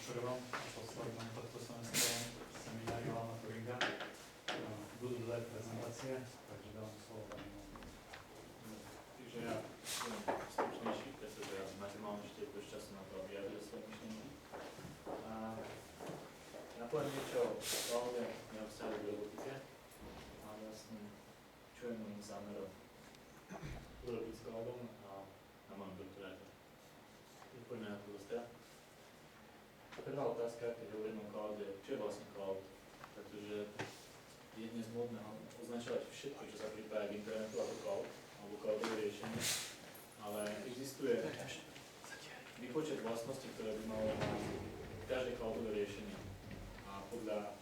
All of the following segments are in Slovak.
prvom a poslednom tohto semestra seminári Alana Turinga. Budú dve prezentácie, takže dávam slovo pani Moldova. Takže ja budem stručnejší, pretože ja mám ešte dosť času na to, aby vyjadril svoje myšlenie. Ja poviem niečo o Klaude, neobsahu v robotike a vlastne čo je môjim zámerom urobiť s Cloudom a na mojom doktoráte. Poďme na to dostať. Prvá otázka, keď hovorím o Cloude, čo je vlastne Cloud? Pretože je dnes modné označovať všetko, čo sa pripája k internetu ako Cloud, alebo cloudové riešenie, ale existuje výpočet vlastností, ktoré by malo mať každé cloudové riešenie. A podľa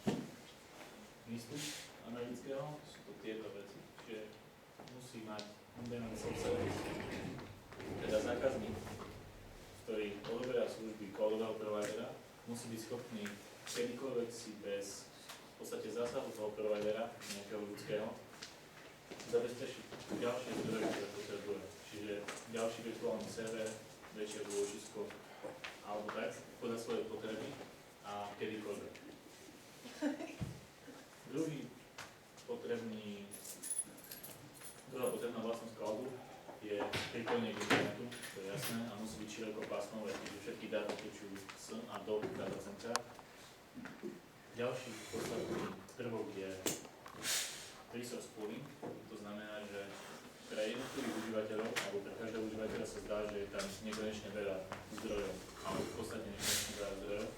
MISTu amerického sú to tieto veci, čiže musí mať on-demand self-service, teda zákazník, ktorý odoberá služby cloudového providera, musí byť schopný kedykoľvek si bez v podstate zásahu toho providera, nejakého ľudského, zabezpečiť ďalšie zdroje, ktoré potrebuje. Čiže ďalší virtuálny server, väčšie úložisko, alebo tak, podľa svojej potreby a kedykoľvek. Druhá potrebná vlastnosť cloudu je pripojenie k internetu, to je jasné, a musí byť širokopásmové, čiže všetky dáta tečú z a do datacentra. Ďalší podstatný prvok je resource pooling, to znamená, že pre jednotlivých užívateľov, alebo pre každého užívateľa sa zdá, že je tam nekonečne veľa zdrojov, alebo v podstate nekonečne veľa zdrojov,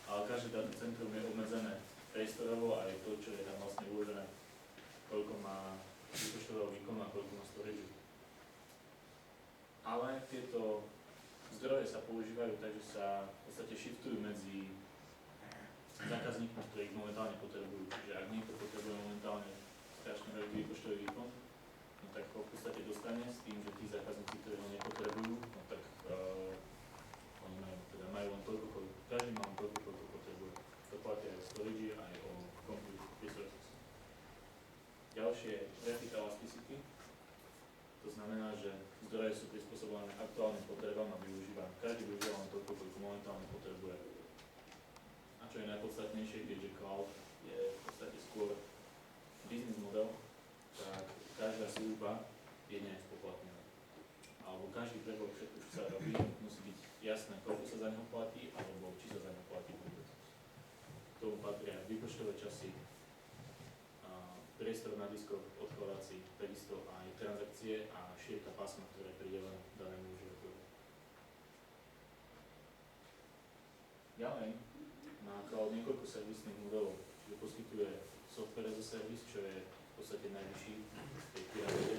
ale každé datacentrum je obmedzené priestorovo a aj to, čo je tam vlastne uložené, koľko má výpočtového výkonu a koľko má storage. Ale tieto zdroje sa používajú tak, že sa v podstate shiftujú medzi zákazníkmi, ktorí ich momentálne potrebujú. Čiže ak niekto potrebuje momentálne strašne veľký výpočtový výkon, no tak ho v podstate dostane s tým, že tí zákazníci, ktorí ho nepotrebujú, no tak oni majú len toľko, každý má len toľko, koľko potrebuje. To platí aj o storage, aj o compute resources. Ďalšie je vertical elasticity. To znamená, že zdroje sú prispôsobené aktuálnym potrebám a každý využíva len toľko, koľko momentálne potrebuje. A čo je najpodstatnejšie, keďže cloud je v podstate skôr business model, tak každá služba je nespoplatnená. Alebo každý prvok, všetko, čo sa robí, musí byť jasné, koľko sa za neho platí, alebo či sa za neho platí vôbec. K tomu patria výpočtové časy, priestor na diskoch, odkladáci, takisto aj transakcie a šírka pásma, ktoré je pridelené danému užívateľu. Ďalej má cloud niekoľko servisných modelov, čiže poskytuje software as a service, čo je v podstate najvyšší v tej pyramíde.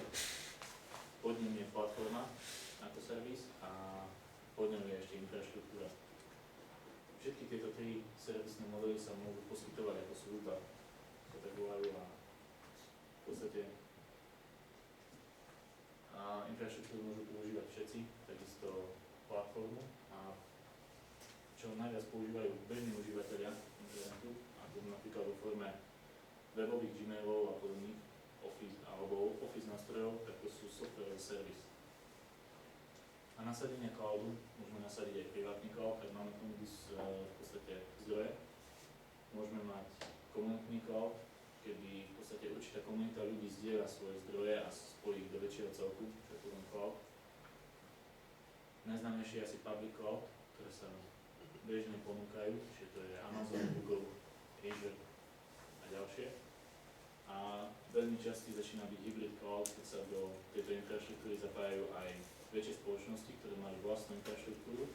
Pod ním je platforma ako servis a pod ňou je ešte infraštruktúra. Všetky tieto tri servisné modely sa môžu poskytovať ako služba, sa tak volajú, a v podstate infraštruktúru môžu používať všetci, takisto platformu, a čo najviac používajú bežní užívateľia internetu, ako napríklad vo forme webových Gmailov a podobných Office alebo Office nástrojov, tak to sú software as a service. A nasadenie cloudu môžeme nasadiť aj privátny cloud, tak máme tomu v podstate zdroje. Môžeme mať komunitný cloud, kedy v podstate určitá komunita ľudí zdieľa svoje zdroje a spojí ich do väčšieho celku, čo je potom cloud. Najznámejšie je asi public cloud, ktoré sa bežne ponúkajú, čiže to je Amazon, Google, Azure a ďalšie. A veľmi častý začína byť hybrid cloud, keď sa do tejto infraštruktúry zapájajú aj väčšie spoločnosti, ktoré majú vlastnú infraštruktúru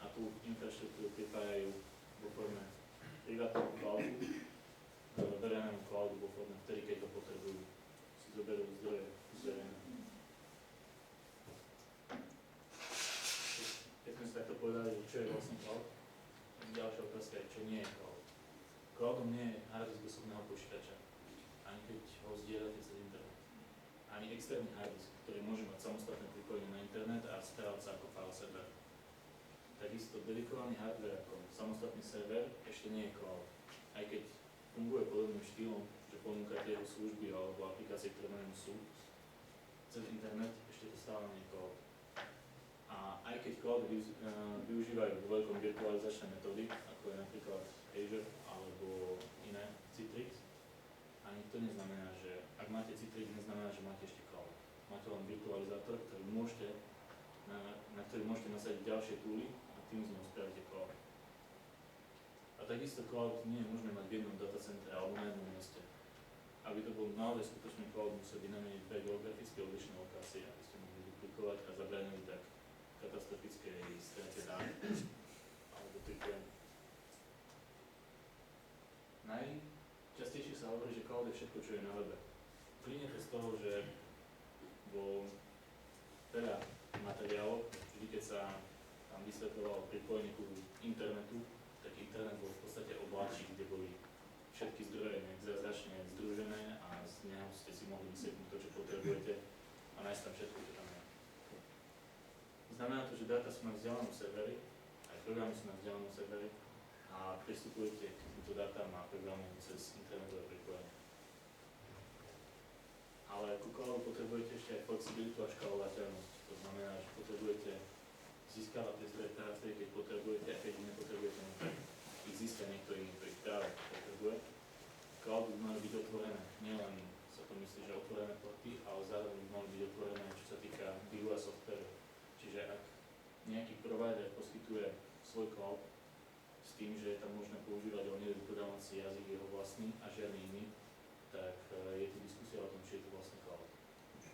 a tú infraštruktúru pripájajú vo forme privátneho cloudu k verejnému cloudu vo forme vtedy, keď to potrebujú. Si zoberú zdroje z verejného. Keď sme si takto povedali, čo je vlastne cloud, ďalšia otázka je, čo nie je cloud. Cloudom nie je harddisk osobného počítača, ani keď ho zdieľate cez internet. Ani externý harddisk, ktorý môže mať samostatné pripojenie na internet a správať sa ako file server. Takisto dedikovaný hardware ako samostatný server ešte nie je cloud. Aj keď funguje podobným štýlom, že ponúka tie služby alebo aplikácie, ktoré na ňom sú cez internet, ešte to stále nie je cloud. A aj keď cloud využívajú vo veľkom virtualizačné metódy, ako je napríklad Azure alebo iné, Citrix. Ani to neznamená, že ak máte Citrix, neznamená, že máte ešte cloud. Máte len virtualizátor, na ktorý môžete nasadiť ďalšie tooly a tým z neho spravíte cloud. A takisto cloud nie je možné mať v jednom datacentre alebo na jednom mieste. Aby to bol naozaj skutočný cloud, musel by nameniť dve geograficky odlišné lokácie, aby ste mohli duplikovať a zabránili tak katastrofickej strate dát alebo pripojení. Najčastejšie sa hovorí, že cloud je všetko, čo je na webe. Plynie to z toho, že vo veľa materiálov, vždy keď sa tam vysvetľovalo pripojenie ku internetu, tak internet bol v podstate obláčik, kde boli všetky zdroje nejak zázračne združené a z neho ste si mohli vysvetliť to, čo potrebujete a nájsť tam všetko, čo tam je. Znamená to, že dáta sú na vzdialenom serveri, aj programy sú na vzdialenom serveri a pristupujete k týmto dátam a programom cez internetové pripojenie. Ale ku cloudu potrebujete ešte aj flexibilitu a škálovateľnosť. To znamená, že potrebujete získavať tie zdroje teraz, keď potrebujete a keď ich nepotrebujete, ich získa niekto iný, kto ich práve potrebuje. Cloud by mali byť otvorené, nielen sa to myslí, že otvorené porty, ale zároveň by mali byť otvorené, čo sa týka vývoja softvéru. Čiže ak nejaký provider poskytuje svoj cloud s tým, že je tam možné používať len jeden programovací jazyk, jeho vlastný a žiadny iný, tak je tu diskusia o tom, či je to vlastne cloud.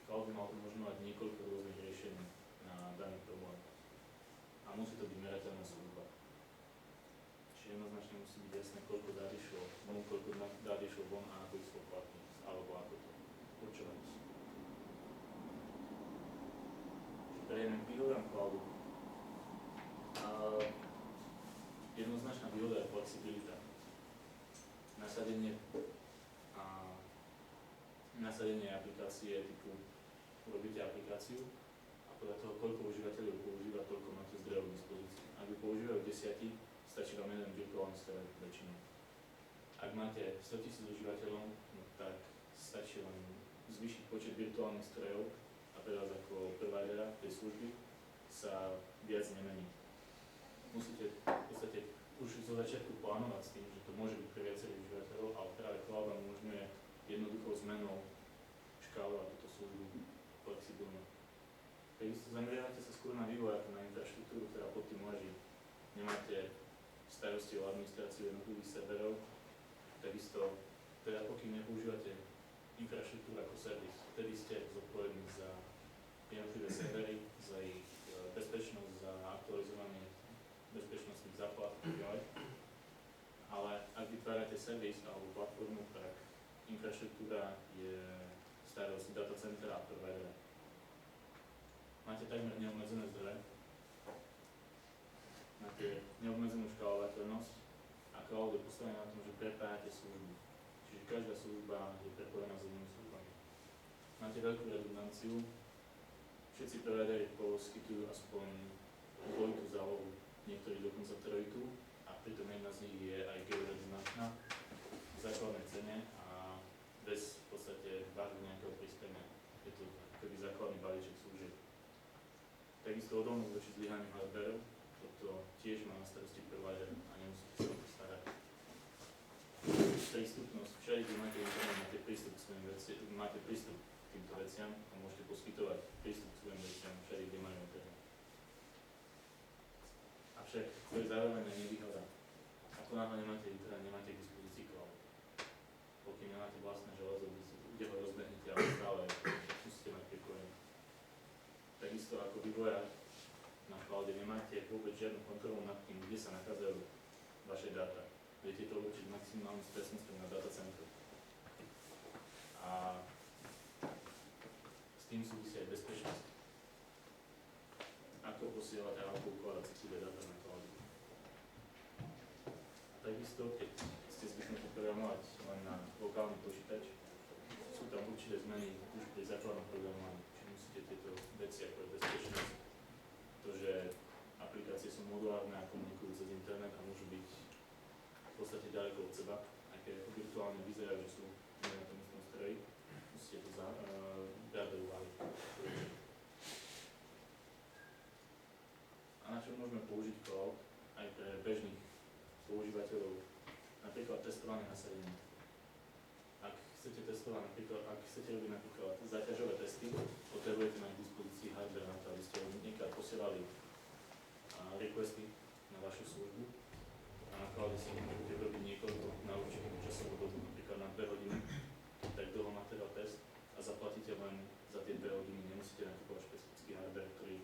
Cloud by mal umožňovať niekoľko rôznych riešení na daný problém. A musí to byť merateľná služba. Čiže jednoznačne musí byť jasné, koľko dát išlo von a ako ich spoplatniť, alebo ako to určovať. Prejdeme k výhodám cloudu. Jednoznačná výhoda je flexibilita. Nasadenie aplikácie typu urobíte aplikáciu a podľa toho, koľko užívateľov používa, toľko máte zdrojov k dispozícii. Ak ju používajú 10, stačí vám jeden virtuálny stroj väčšinou. Ak máte 100 000 užívateľov, no tak stačí len zvýšiť počet virtuálnych strojov a teraz ako providera tej služby sa viac nemení. Musíte v podstate už zo začiatku plánovať s tým, že to môže byť pre viacerých užívateľov, ale práve cloud vám umožňuje jednoduchou zmenou škálovať túto službu flexibilne. Takisto zameriavate sa skôr na vývoj ako na infraštruktúru, ktorá pod tým leží. Nemáte starosti o administráciu jednotlivých serverov, takisto teda pokým nepoužívate infraštruktúru ako servis, vtedy ste zodpovední za jednotlivé servery, za ich bezpečnosť, za aktualizovanie bezpečnostných záplat a tak ďalej. Ale ak vytvárate servis alebo platformu, tak infraštruktúra je starosť datacenter a providera. Máte takmer neobmedzené zdroje, máte neobmedzenú škálovateľnosť a cloud je postavený na tom, že prepájate služby. Čiže každá služba je prepojená s inými službami. Máte veľkú redundanciu, všetci provideri poskytujú aspoň dvojitú zálohu, niektorí dokonca trojitu a pritom jedna z nich je aj georedundačná v základnej cene a bez v podstate nejakého prispenia. Je to taký základný balíček služieb. Takisto odolnosť voči zlyhaniu hardwareu, toto tiež má na starosti provider a nemusíte sa o to starať. Prístupnosť, všade, kde máte internet, máte prístup k týmto veciam a môžete poskytovať prístup k svojim veciam všade, kde majú internet. Avšak to je zároveň aj nevýhoda. Ako náhle nemáte internet, nemáte k dispozícii cloud. Pokým nemáte vlastné železo, kde ho rozbehnete, ale stále musíte mať pripojenie. Takisto ako vývojár na cloude nemáte vôbec žiadnu kontrolu nad tým, kde sa nachádzajú vaše dáta. Viete to určiť maximálnym presnosťou na datacentru. A s tým súvisí aj bezpečnosť. Ako posielať a ako ukladať citlivé dáta na cloude. A takisto, keď ste zvyknutí programovať len na lokálny počítač, sú tam určité zmeny už pri základnom programovaní. Čiže musíte tieto veci ako je bezpečnosť, to, že aplikácie sú modulárne a komunikujú cez internet a môžu byť v podstate ďaleko od seba, aj keď virtuálne vyzerajú, že sú na tom istom stroji, musíte to brať do úvahy. A môžeme použiť cloud aj pre bežných používateľov, napríklad testovanie nasadenia. Ak chcete testovať napríklad, ak chcete robiť napríklad záťažové testy, potrebujete mať k dispozícii hardware na to, aby ste niekedy posielali requesty na vašu službu a na cloude si môžete robiť niekoľko na určitú časovú dobu, napríklad na 2 hodiny, tak dlho máte teda test a zaplatíte len za tie 2 hodiny, nemusíte nakupovať špecifický hardware, ktorý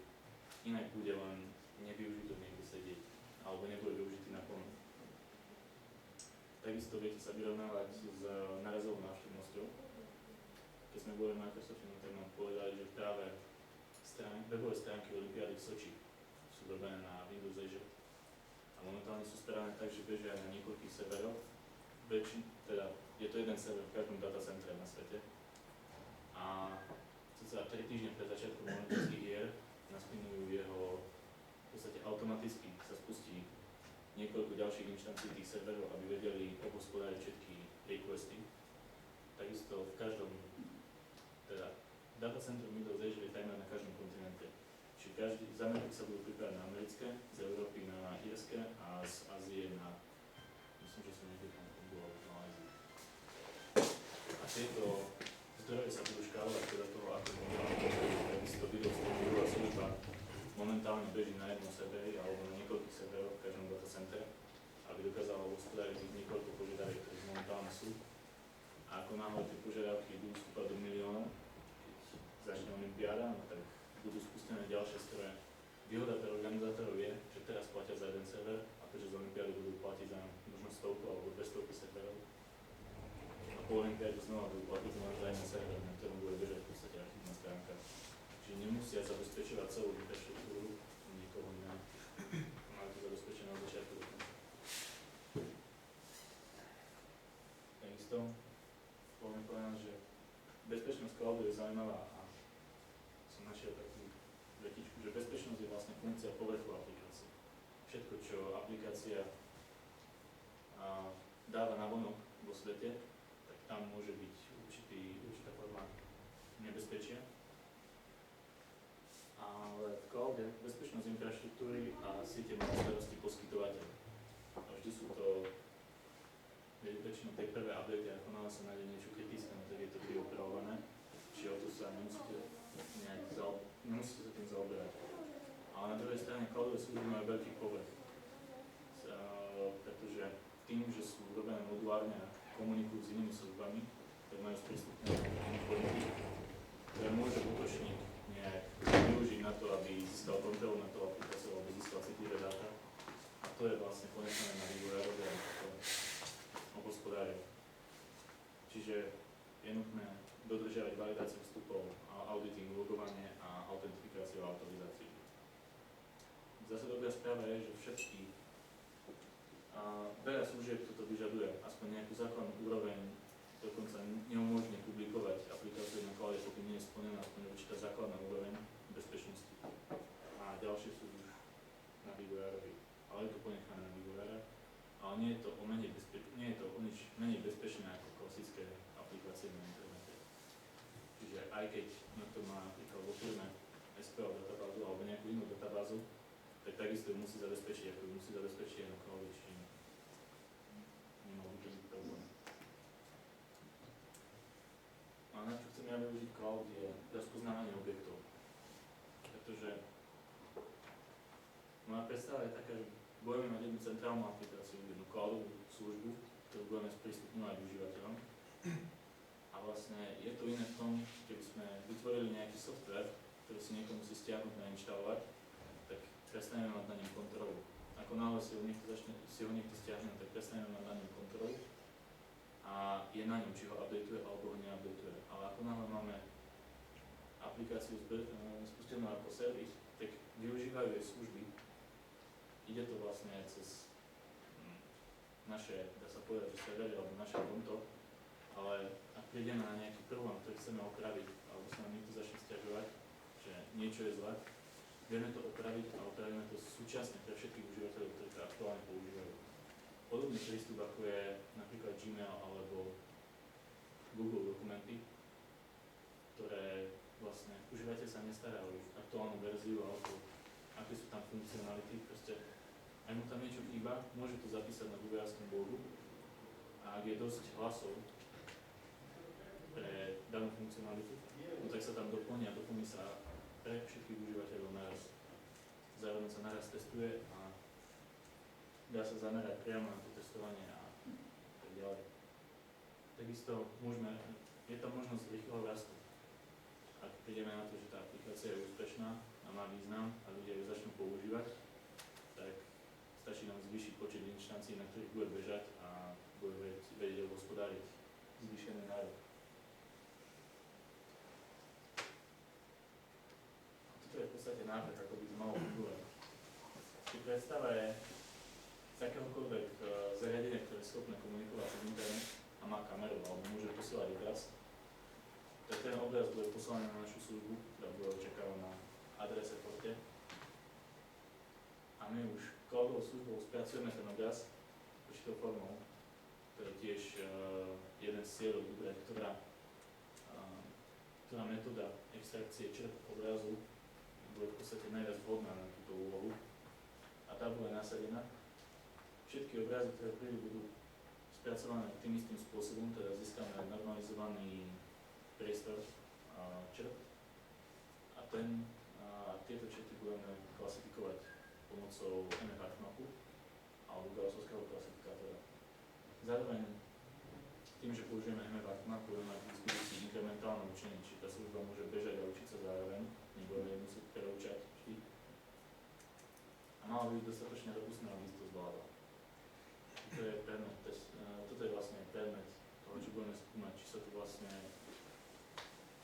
inak bude len nevyužito niekde sedieť alebo nebude využitý naplno. Takisto viete sa vyrovnávať s narazovou návštevnosťou. Keď sme boli v Microsofte, tak nám povedali, že práve webové stránky Olympiády v Soči sú robené na Windows Azure a momentálne sú starané tak, že bežia na niekoľkých serveroch. Teda je to jeden server v každom datacentre na svete a cca 3 týždne pred začiatkom olympijských hier naspinujú jeho v podstate automaticky sa spustí niekoľko ďalších inštancií tých serverov, aby vedeli obhospodáriť všetky requesty. Takisto v každom teda datacentrum Windows Azure je takmer na každom kontinente. Čiže každý z Ameriky sa budú pripravať na americké, z Európy na írske a z Ázie na, myslím, že som niekde tam bol v Malajzii. A tieto zdroje sa budú škálovať podľa toho, ako takisto videostreamingová služba momentálne beží na jednom serveri alebo na niekoľkých serveroch v každom datacentre, aby dokázala hospodáriť tých niekoľko požiadaviek, ktoré momentálne sú. A ako náhle tie požiadavky budú vstúpať do miliónov, keď začne olympiáda, no tak budú spustené ďalšie stroje. Výhoda pre organizátorov je, že teraz platia za jeden server a počas olympiády budú platiť za možno 100 alebo 200 serverov. A po olympiáde znova budú platiť za jeden server, na ktorom bude bežať v podstate archívna stránka. Čiže nemusia zabezpečovať celú infraštruktúru nikoho iná. Majú to zabezpečené od začiatku do konca. Takisto poviem povedať, že bezpečnosť cloudu je zaujímavá a som našiel takú vetičku, že bezpečnosť je vlastne funkcia povrchu aplikácie. Všetko, čo aplikácia dáva na vonok vo svete, tak tam môže byť určitá forma nebezpečia. Ale v cloude bezpečnosť infraštruktúry a siete má starosti poskytovateľ. A vždy sú to väčšinou tej prvé update, ako náhle sa nájde niečo kritické, no tak je to vyopravované, čiže o to sa nemusíte sa tým zaoberať. Ale na druhej strane cloudové služby majú veľký povrch, pretože tým, že sú robené modulárne a komunikujú s inými službami, tak majú sprístupné pointy, ktoré môže útočník nejak využiť na to, aby získal kontrolu na tú aplikáciu alebo získal citlivé dáta. A to je vlastne ponechané na vývojárovi a obhospodáriu. Čiže je nutné dodržiavať validáciu vstupov, auditing, logovanie a autentifikáciu a autorizáciu. Zase dobrá správa je, že všetky veľa služieb toto vyžaduje, aspoň nejakú základnú úroveň, dokonca neumožní publikovať aplikáciu na cloude, pokým nie je splnená aspoň určitá základná úroveň bezpečnosti. A ďalšie sú už na vývojárovi, ale je to ponechané na vývojára. Ale nie je to o nič menej bezpečné ako klasické aplikácie na internete. Čiže aj keď niekto má napríklad vo firme SQL databázu alebo nejakú inú databázu, tak takisto ju musí zabezpečiť, ako ju musí zabezpečiť aj na cloude, čiže nemal by to byť problém. A na čo chcem ja využiť cloud je rozpoznávanie objektov. Pretože moja predstava je taká, že budeme mať jednu centrálnu aplikáciu, jednu cloudovú službu, ktorú budeme sprístupňovať užívateľom. A vlastne je to iné v tom, keby sme vytvorili nejaký software, ktorý si niekto musí stiahnuť a inštalovať, tak prestaneme mať na ňom kontrolu. Ako náhle si ho niekto stiahne, tak prestaneme mať na ňom kontrolu a je na ňom, či ho updateuje alebo ho neupdateuje. Ale ako náhle máme aplikáciu spustenú ako servis, tak využívajú jej služby. Ide to vlastne cez naše, dá sa povedať, že servery alebo naše konto, ale ak prídeme na nejaký problém, ktorý chceme opraviť, alebo sa nám niekto začne sťažovať, že niečo je zle, vieme to opraviť a opravíme to súčasne pre všetkých užívateľov, ktorí to aktuálne používajú. Podobný prístup, ako je napríklad Gmail alebo Google dokumenty, ktoré vlastne užívateľ sa nestará o aktuálnu verziu alebo ako aké sú tam funkcionality, proste ak mu tam niečo chýba, môže to zapísať na vývojárskom boardu a ak je dosť hlasov pre danú funkcionalitu, no tak sa tam doplní a doplní sa pre všetkých užívateľov naraz. Zároveň sa naraz testuje a dá sa zamerať priamo na to testovanie a tak ďalej. Takisto je tam možnosť rýchleho rastu. Ak prídeme na to, že tá aplikácia je úspešná a má význam a ľudia ju začnú používať, tak stačí nám zvýšiť počet inštancií, na ktorých bude bežať a bude vedieť hospodáriť zvýšený nárok. Toto je v podstate návrh, ako by to malo fungovať. Či predstava je z akéhokoľvek zariadenia, ktoré je schopné komunikovať cez internet a má kameru alebo môže posielať obraz, tak ten obraz bude poslaný na našu službu, ktorá bude očakávaná na adrese porte. A my už cloudovou službou spracujeme ten obraz určitou formou. To je tiež jeden z cieľov, ktorá metóda extrakcie črp obrazu bude v podstate najviac vhodná na túto úlohu. A tá bude nasadená. Všetky obrazy, ktoré prídu, budú spracované tým istým spôsobom, teda získame normalizovaný priestor črt a tieto črty budeme klasifikovať pomocou MFH mapu alebo Gaussovského klasifikátora. Zároveň tým, že použijeme MFH mapu, budeme mať k dispozícii inkrementálne učenie, či tá služba môže bežať a učiť sa zároveň, nebudeme ju musieť preučať vždy. A mala by byť dostatočne robustná, aby to zvládla. Toto je vlastne predmet toho, čo budeme skúmať, či sa to vlastne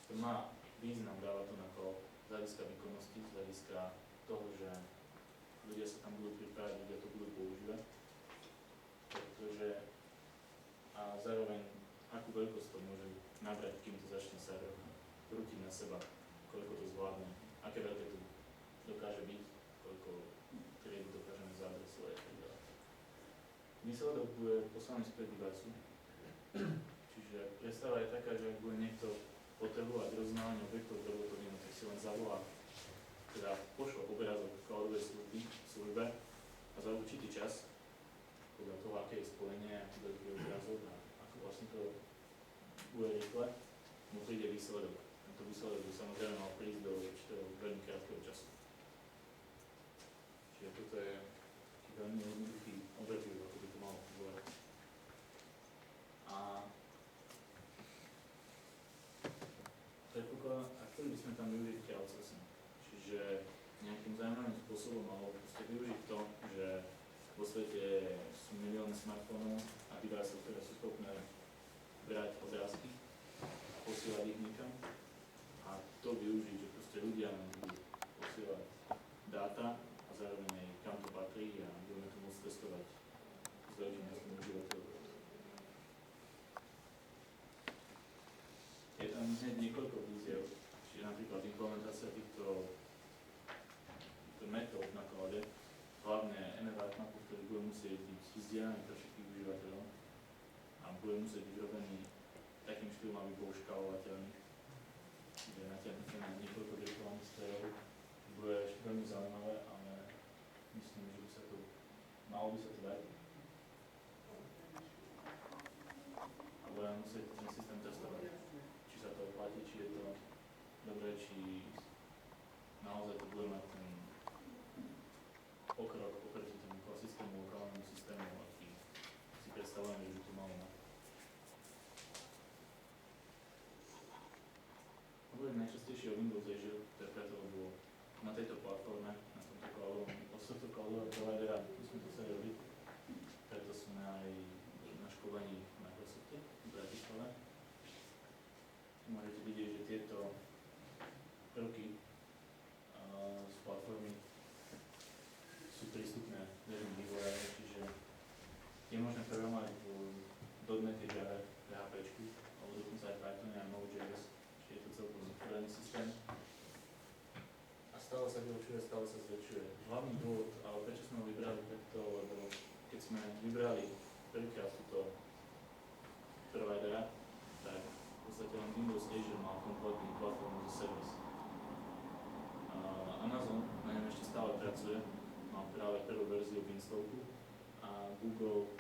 to má význam, dáva to na to z hľadiska výkonnosti, z hľadiska toho, že ľudia sa tam budú pripravať, ľudia to budú používať, pretože a zároveň akú veľkosť to môže nabrať, kým to začne sa rútiť na seba, koľko to zvládne, aké veľké to dokáže byť, koľko triedy dokážeme zaadresovať a tak ďalej. Výsledok bude poslaný späť device. Čiže predstava je taká, že ak bude niekto potrebovať rozmávanie objektov v robotovine, tak si len zavolá, teda pošle obrázok cloudovej službe a za určitý čas, podľa toho, aké je spojenie, aký veľký obrázok a ako vlastne to bude rýchle, mu príde výsledok. Tento výsledok by samozrejme mal prísť do určitého veľmi krátkeho času. Čiže toto je veľmi jednoduchý overview, ako by to malo fungovať. A predpokladám, a chceli by sme tam využiť crowdsourcing. Čiže nejakým zaujímavým spôsobom alebo proste využiť to, že vo svete sú milióny smartfónov a deviceov, ktoré sú schopné brať obrázky a posielať ich niekam. A to využiť, že proste ľudia nám budú posielať dáta a zároveň aj kam to patrí a budeme to môcť testovať s veľkým množstvom užívateľov. Je tam hneď niekoľko víziev, čiže napríklad implementácia týchto metód na cloude, hlavne MFH mapu, ktorý bude musieť byť zdieľaný pre všetkých užívateľov a bude musieť byť robený takým štýlom, aby bol škálovateľný. Čiže natiahnuté na niekoľko virtuálnych strojov bude ešte veľmi zaujímavé, ale myslím, že by sa to malo by sa to dať. A budeme musieť ten systém testovať, či sa to oplatí, či je to dobré, či naozaj to bude mať ten pokrok oproti tomu klasickému lokálnemu systému, aký si predstavujeme, že by to malo mať. Hovorím najčastejšie o Windows Azure, to je preto, lebo na tejto platforme, na tomto cloudového providera musíme to celé robiť. Preto sme aj na školení v Microsofte v Bratislave. Môžete vidieť, že tieto prvky z platformy sú prístupné bežným vývojárom, čiže je možné programovať v .NET, Java, PHP, alebo dokonca aj Python a Node.js, čiže je to celkom otvorený systém. A stále sa vyučuje, stále sa zväčšuje. Hlavný dôvod, ale prečo sme ho vybrali takto, lebo keď sme vybrali prvýkrát túto providera, tak v podstate len Windows Azure mal kompletný platformu za servis. Amazon na ňom ešte stále pracuje. ukazuje. Mám práve prvú verziu Beanstalku a Google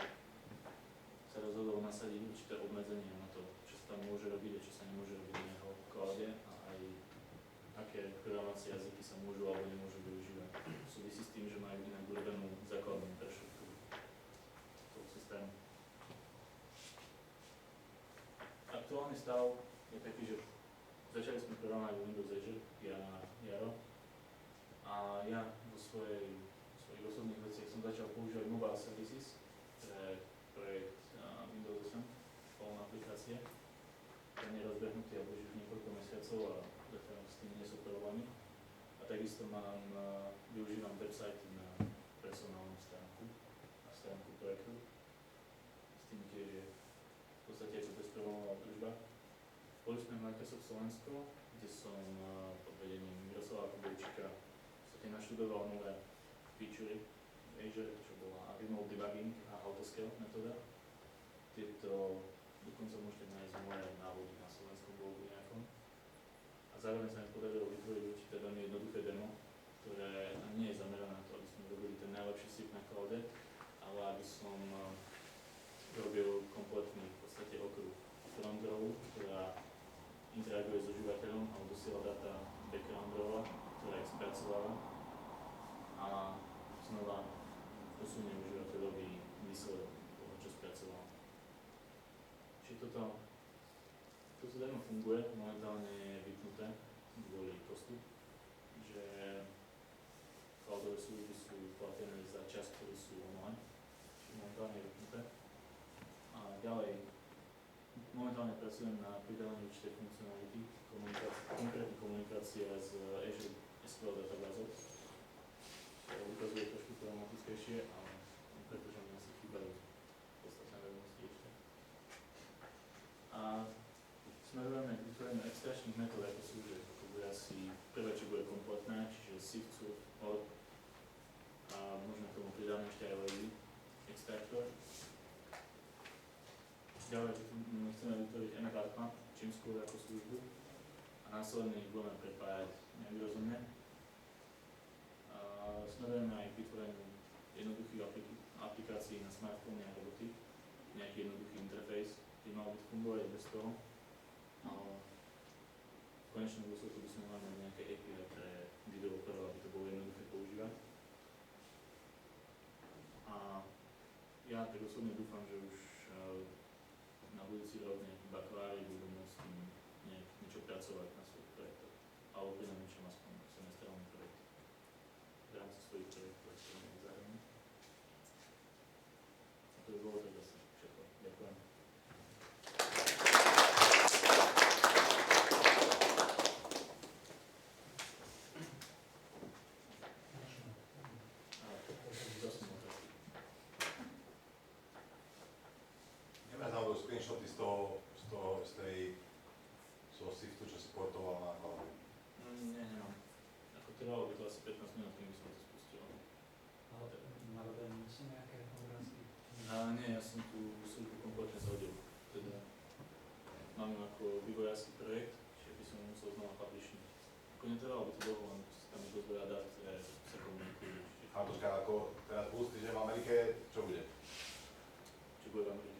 sa rozhodol nasadiť určité obmedzenia na to, čo sa tam môže robiť a čo sa nemôže robiť na jeho kóde a aj aké programovacie jazyky sa môžu alebo nemôžu využívať. Súvisí s tým, že majú inak urobenú základnú infraštruktúru toho systému. Aktuálny stav je taký, že začali sme programovať Windows Azure, ja a Jaro. A ja vo svojich osobných veciach som začal používať Mobile Services, pre projekt Windows 8, plná aplikácie. Ten je rozbehnutý alebo už niekoľko mesiacov a zatiaľ s tým nie sú problémy. A takisto využívam website na personálnu stránku a stránku projektu. S tým tiež je v podstate ako bezproblémová družba. Boli sme v Microsoft Slovensko, kde som pod vedením Miroslava Kubejčíka v podstate naštudoval nové featurey v Azure, čo bola remote debugging a autoscale metóda. Tieto dokonca môžete nájsť moje návody na slovenskom blogu nejakom. A zároveň sa mi podarilo vytvoriť určité veľmi jednoduché demo, ktoré nie je zamerané na to, aby sme robili ten najlepší sip na cloude, ale aby som robil kompletný v podstate okruh front row, ktorá interaguje s užívateľom a dosiela data background rowa, ktorá ich spracováva a znova posunie užívateľovi výsledok toho, čo spracoval. Čiže toto demo funguje, momentálne je vypnuté kvôli kostu, že cloudové služby sú platené za čas, ktorý sú online, čiže momentálne je vypnuté. A ďalej, momentálne pracujem na pridávaní určitej funkcionality, konkrétne komunikácia s Azure SQL databázou. To ukazuje trošku problematickejšie, ale pretože mi asi chýbajú podstatné vedomosti ešte. A smerujeme k vytvoreniu extračných metód ako služieb, ako bude asi prvé, čo bude kompletné, čiže SIFT, OR a možno k tomu pridáme ešte aj lazy extraktor. Ďalej chceme vytvoriť mPartma, čím skôr ako službu a následne ich budeme prepájať nejak rozumne. Smerujeme aj k vytvoreniu jednoduchých aplikácií na smartfóny a roboty, nejaký jednoduchý interfejs, ktorý mal byť fungovať bez toho. V konečnom dôsledku by sme mali mať nejaké API pre developerov, aby to bolo jednoduché používať. A ja tak osobne dúfam, že už na budúci rok nejakí bakalári budú môcť s tým niečo pracovať na svojich projektoch. Alebo pri najmenšom aspoň semestrálny projekt v rámci svojich projektov, ktoré majú zároveň. A to by bolo tak asi všetko. Ďakujem. Nemáš náhodou screenshoty z toho SIFTu, čo si portoval na cloud? Nie, nemám. Ako trvalo by to asi 15 minút, kým by som to spustil. Ale narobené sú nejaké obrázky? Nie, ja som tú službu kompletne zhodil. Teda mám ju ako vývojársky projekt, čiže by som musel znova publishniť. Ako netrvalo by to dlho, len tam je dosť veľa dát, ktoré sa komunikujú. A počkaj, ako teraz pustí, že v Amerike, čo bude? Čo bude v Amerike?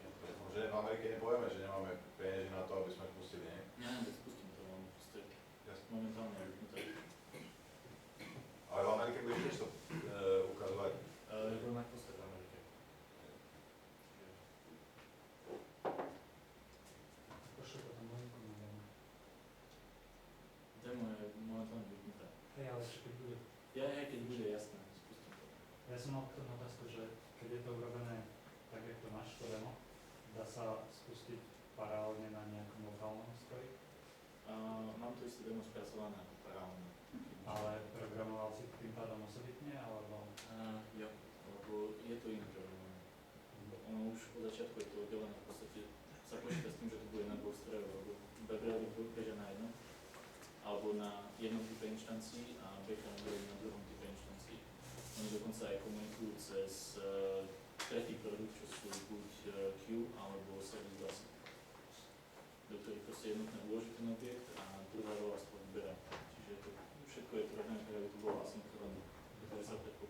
Že v Amerike nepovieme, že nemáme peniazy na to, aby sme pustili, nie? Nie, veď spustím to, len proste momentálne je vypnuté. Ale v Amerike budeš tiež to ukazovať? Budem mať postav v Amerike. Pošli potom linku na demo. Demo je momentálne vypnuté. Hej, ale čo keď bude? Keď bude jasné, spustím to. Ja som mal k tomu otázku, že keď je to urobené tak, jak to máš, to demo, dá sa spustiť paralelne na nejakom lokálnom stroji? Mám to isté demo spracované ako paralelne. Ale programoval si tým pádom osobitne, alebo? Jo, lebo je to iné programované. Ono už od začiatku je to oddelené, v podstate sa počíta s tým, že to bude na dvoch strojoch, lebo webbrowser bežia na jednom, alebo na jednom type inštancií a backend bude na druhom type inštancií. Oni dokonca aj komunikujú cez tretí produkt, čo sú buď queue alebo service busy, do ktorých proste je nutné uložiť ten objekt a druhá rola z toho vyberá. Čiže to všetko je programé, ktoré by to bolo asynchronné, ktoré sa predpokladá.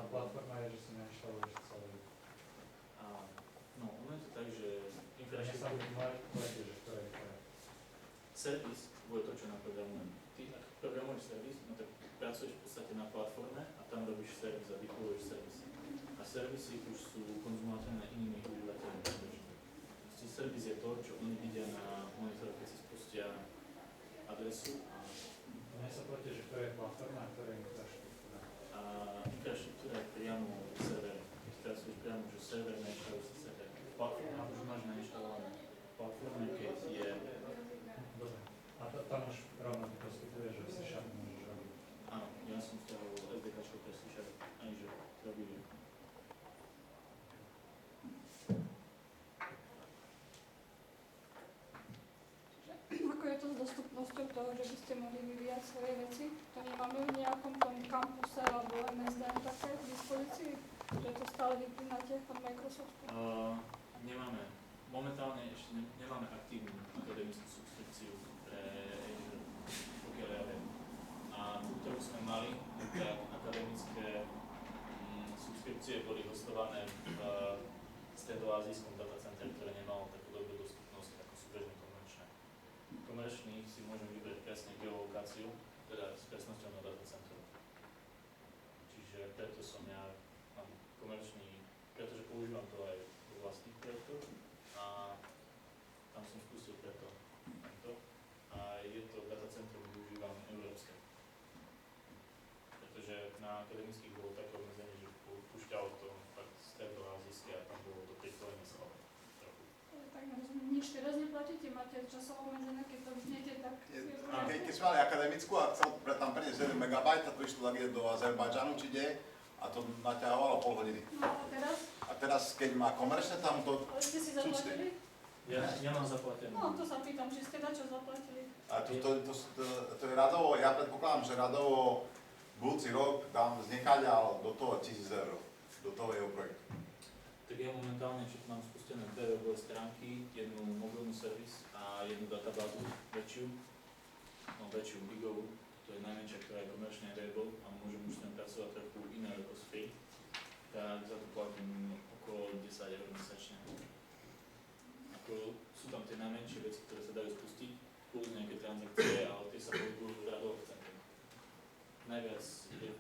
tá platforma je, že si nainštaluješ celý. A, no, ono je to tak, že Mne sa infraštruktúra, povedzte, že ktoré je ktoré. servis bude to, čo naprogramujem. Ty, ak programuješ servis, no tak pracuješ v podstate na platforme a tam robíš servis a deployuješ servis. A servisy už sú konzumované inými užívateľmi. Proste servis je to, čo oni vidia na monitore, keď si spustia adresu Mne sa povedzte, že ktoré je platforma a ktoré je infraštruktúra. a infraštruktúra je priamo v servere. Keď pracuješ priamo, že server nainštaluje si server. Platforma už máš nainštalované. Platforma, keď je... Dobre. A tam už rovno ti poskytuje, že si šat môžeš robiť. Áno, ja som z toho SDKčko pre C# aj že robili. Ako je to s dostupnosťou toho, že by ste mohli vyvíjať svoje veci? To nemáme v nejakom tom kampuse alebo MSD také v dispozícii? Že to stále vypínate od Microsoftu? Nemáme. Momentálne ešte nemáme aktívnu akademickú subskripciu pre Azure, pokiaľ ja viem. A tú, ktorú sme mali, tak akademické subskripcie boli hostované v stredoazijskom datacenter, ktoré nemalo takú dobrú dostupnosť ako sú bežné komerčné. Komerčných si môžem vybrať presne geolokáciu, teda s presnosťou na datacentru. Čiže preto som ja mám komerčný, pretože používam to aj vo vlastných projektoch a tam som spustil preto tento. A je to datacentrum, využívam európske. Pretože na akademických bolo také obmedzenie, že púšťalo to fakt stredoazijské a tam bolo to pripojenie slabé trochu. Tak nič teraz neplatíte, máte časovo obmedzené, keď to vypnete, tak... Keď sme mali akademickú a chcel tam preniesť 1 MB, a to išlo tak do Azerbajdžanu, či kde, a to naťahovalo pol hodiny. No a teraz? A teraz, keď má komerčné, tam to... Ale ste si zaplatili? Ja mám zaplatené. No, to sa pýtam, či ste na čo zaplatili. A to je radovo, ja predpokladám, že radovo budúci rok dám znekaďal do toho 1000 €, do toho jeho projektu. Tak ja momentálne mám spustené dve webové stránky, jednu mobilnú servis a jednu databázu väčšiu, gigovú. To je najmenšia, ktorá je komerčne available a môžem už tam pracovať trochu iné ako s free. Tak za to platím okolo 10 € mesačne. Ako sú tam tie najmenšie veci, ktoré sa dajú spustiť, plus nejaké transakcie, ale tie sa pohybujú v radovom centre. Najviac je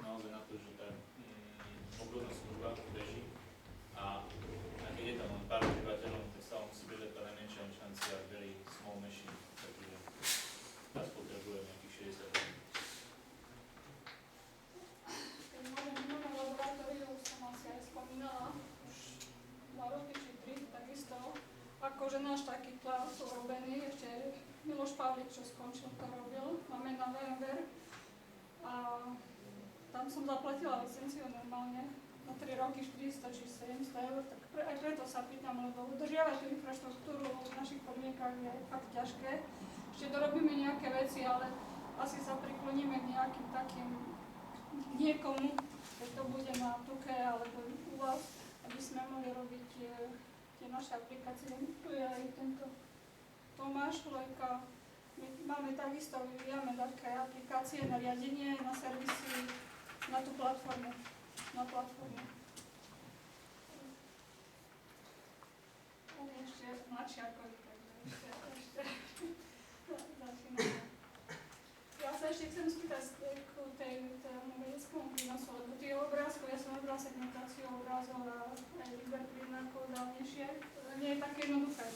naozaj na to, že tá obrodná služba beží a keď je tam len pár užívateľov, tak stále musí bežať tá najmenšia inštancia very small machine, takže nás potrebuje nejakých 60 €. Keď môžem mimo laboratóriu, som asi aj spomínala, už 2 roky či 3, takisto. Akože náš taký plán sú robený, ešte Miloš Pavlík, čo skončil, to robil, máme na VMware. A tam som zaplatila licenciu normálne na 3 roky 400 či 700 €, tak aj preto sa pýtam, lebo udržiavať tú infraštruktúru v našich podmienkach je fakt ťažké. Ešte dorobíme nejaké veci, ale asi sa prikloníme k nejakým takým niekomu, keď to bude na Tuke alebo u vás, aby sme mohli robiť tie naše aplikácie. Tu je aj tento Tomáš Lojka. My máme takisto, vyvíjame také aplikácie na riadenie, na servisy, na tú platformu. Na platformu. On je ešte mladší ako vy, takže ešte začíname. Ja sa ešte chcem spýtať k tému vedeckému prínosu, lebo tie obrázky, ja som robila segmentáciu obrázov a aj výber príznakov dávnejšie. Nie je také jednoduché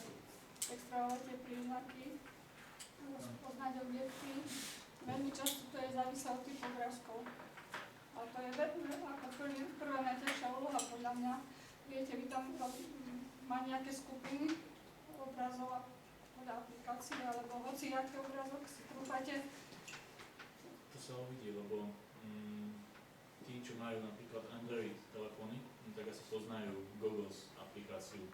extrahovať tie príznaky, poznať objekty. Veľmi často to je závislo od tých obrázkov. A to je ako prvá najťažšia úloha podľa mňa. Viete, vy tam má nejaké skupiny obrazov podľa aplikácie, alebo hoci aký obrázok si trúfate. To sa uvidí, lebo tí, čo majú napríklad Android telefóny, tak asi poznajú Google's aplikáciu.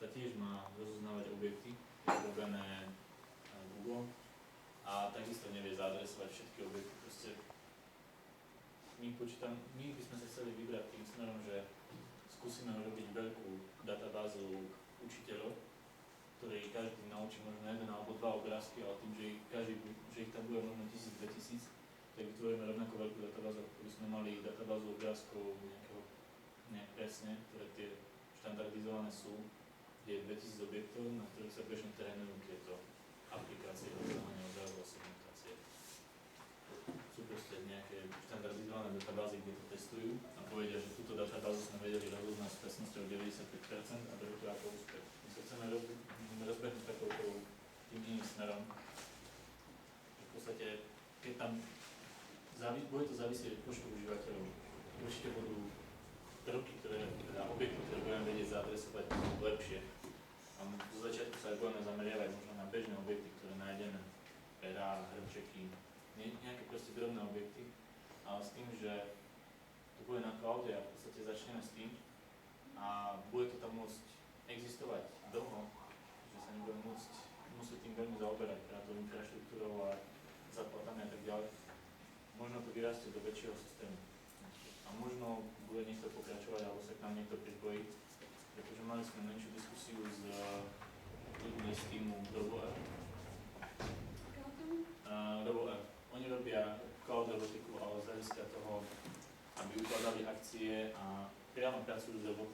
Tá tiež má rozoznávať objekty, je robené Google a takisto nevie zaadresovať všetky objekty. Proste my by sme sa chceli vybrať tým smerom, že skúsime robiť veľkú databázu učiteľov, ktorí každý naučí možno jeden alebo dva obrázky, ale tým, že ich tam bude možno 1000-2000, tak vytvoríme rovnako veľkú databázu, ako by sme mali databázu obrázkov nejak presne, ktoré tie štandardizované sú, kde je 2000 objektov, na ktorých sa bežne trénujú tieto aplikácie rozhodovania obrazov a segmentácie. Sú proste nejaké štandardizované databázy, kde to testujú a povedia, že túto databázu sme vedeli rozhodnúť s presnosťou 95% a berú to ako úspech. My sa chceme rozbehnúť tým iným smerom. V podstate, keď tam bude to závisieť od počtu užívateľov, určite budú prvky, teda objekty, ktoré budeme vedieť zaadresovať lepšie. A zo začiatku sa aj budeme zameriavať možno na bežné objekty, ktoré nájdeme, perá, hrčeky, nejaké proste drobné objekty, ale s tým, že to bude na cloude a v podstate začneme s tým a bude to tam môcť existovať dlho, že sa nebudeme musieť tým veľmi zaoberať, práve infraštruktúrou a zaplatami a tak ďalej. Možno to vyrastie do väčšieho systému. A možno bude niekto pokračovať, alebo sa k nám niekto pripojí, pretože mali sme menšiu diskusiu s ľuďmi z týmu RoboR. RoboR. Oni robia cloud robotiku, ale z hľadiska toho, aby ukladali akcie a priamo pracujú s robotmi.